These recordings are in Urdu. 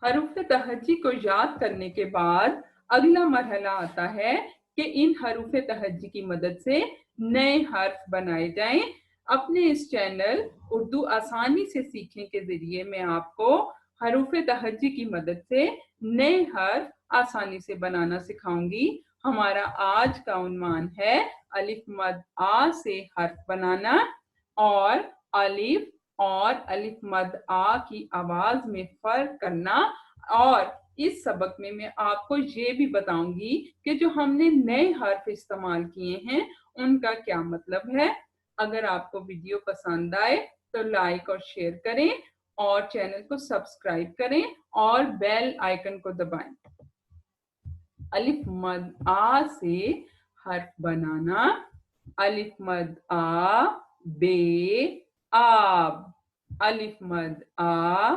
حروف تہجی کو یاد کرنے کے بعد اگلا مرحلہ آتا ہے کہ ان حروف تہجی کی مدد سے نئے حرف بنائے جائیں۔ اپنے اس چینل اردو آسانی سے سیکھنے کے ذریعے میں آپ کو حروف تہجی کی مدد سے نئے حرف آسانی سے بنانا سکھاؤں گی۔ ہمارا آج کا عنوان ہے الف مد آ سے حرف بنانا، اور الف اور الف مد آ کی آواز میں فرق کرنا۔ اور اس سبق میں میں آپ کو یہ بھی بتاؤں گی کہ جو ہم نے نئے حرف استعمال کیے ہیں ان کا کیا مطلب ہے۔ اگر آپ کو ویڈیو پسند آئے تو لائک اور شیئر کریں، اور چینل کو سبسکرائب کریں اور بیل آئیکن کو دبائیں۔ الف مد آ سے حرف بنانا۔ الف مد آ بے آب، الف مد آ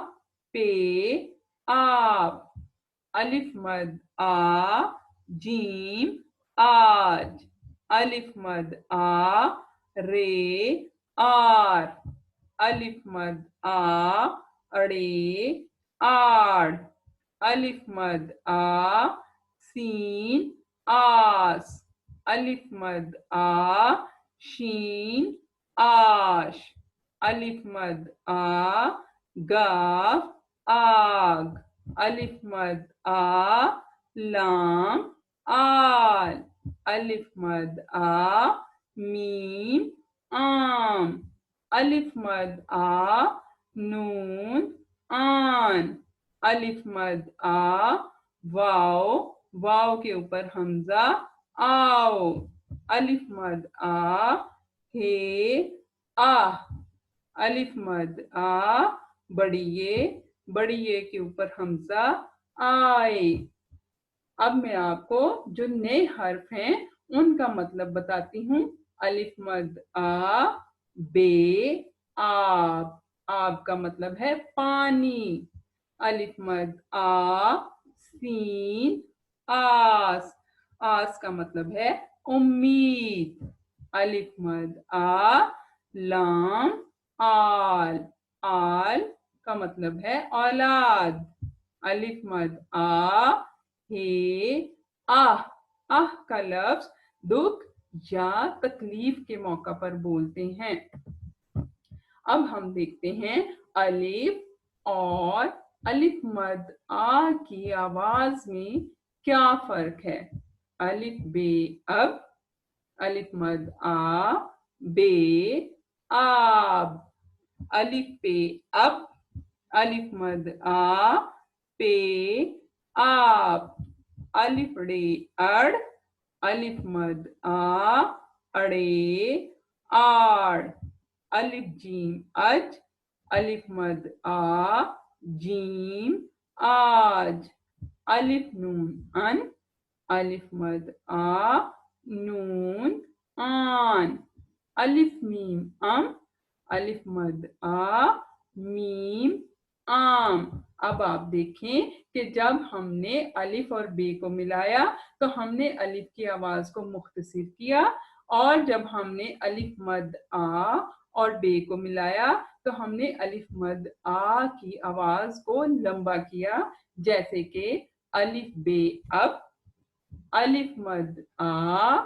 پے آب، الف مد آ جیم آج، الف مد آ رے آر، الف مد آ اڑے آڑ، الف مد آ سین آس، الف مد آ شین آش، الف مد آ گاف آگ، الف مد آ لام آل، الف مد آ میم آم، الف مد آ نون آن، الف مد آ واو، واو کے اوپر حمزہ آؤ، الف مد آ ہے آہ، الف مد آ بڑی بڑی کے اوپر حمزہ آئے۔ اب میں آپ کو جو نئے حرف ہیں ان کا مطلب بتاتی ہوں۔ الف مد آ بے آب، آب کا مطلب ہے پانی۔ الف مد آ سین آس، آس کا مطلب ہے امید۔ الف مد آ لام آل، آل کا مطلب ہے اولاد۔ الف مد آ ہے آہ، آہ کا لفظ دکھ یا تکلیف کے موقع پر بولتے ہیں۔ اب ہم دیکھتے ہیں الف اور الف مد آ کی آواز میں کیا فرق ہے۔ الف بے اب، الف مد آ بے آب، الف پے اب، الف مد آ پے آپ، الف ڑے اڑ، الف مد آ اڑے آڑ، الف جیم اج، الف مد آ جیم آج، الف نون ان، الف مد آ نون آن، الف میم ام، الف مد آ میم آم۔ اب آپ دیکھیں کہ جب ہم نے الف اور بے کو ملایا تو ہم نے الف کی آواز کو مختصر کیا، اور جب ہم نے الف مد آ اور بے کو ملایا تو ہم نے الف مد آ کی آواز کو لمبا کیا، جیسے کہ الف بے اب، الف مد آ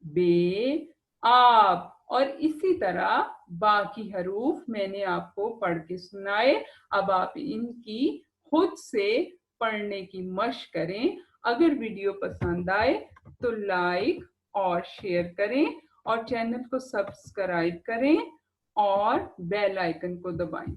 بے آپ، اور اسی طرح باقی حروف میں نے آپ کو پڑھ کے سنائے۔ اب آپ ان کی خود سے پڑھنے کی مشق کریں۔ اگر ویڈیو پسند آئے تو لائک اور شیئر کریں، اور چینل کو سبسکرائب کریں اور بیل آئیکن کو دبائیں۔